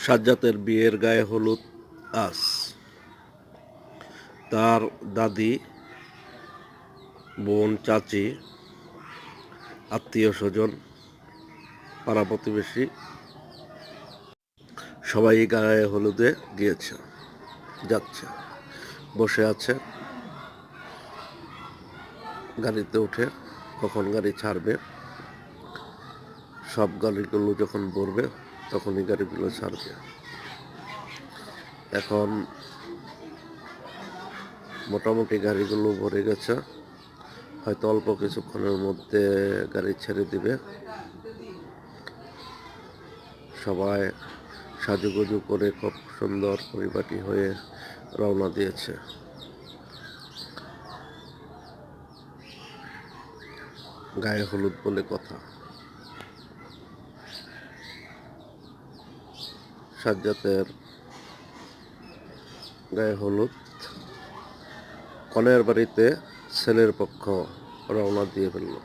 সাজ্জাতের বিয়ের গায়ে হলুদ আজ। তার দাদি, বোন, চাচি, আত্মীয় স্বজন, পাড়া প্রতিবেশী সবাই গায়ে হলুদে গিয়েছে, যাচ্ছে, বসে আছে গাড়িতে উঠে। কখন গাড়ি ছাড়বে, সব গাড়িগুলো যখন ভরবে তখনই গাড়িগুলো ছাড়বে। এখন মোটামুটি গাড়িগুলো ভরে গেছে, হয়তো অল্প কিছুক্ষণের মধ্যে গাড়ি ছেড়ে দিবে। সবাই সাজুগুজু করে খুব সুন্দর পরিপাটি হয়ে রওনা দিয়েছে। গায়ে হলুদ বলে কথা। সাজ্জাতের গায়ে হলুদ, কনের বাড়িতে ছেলের পক্ষ রওনা দিয়ে ফেলল।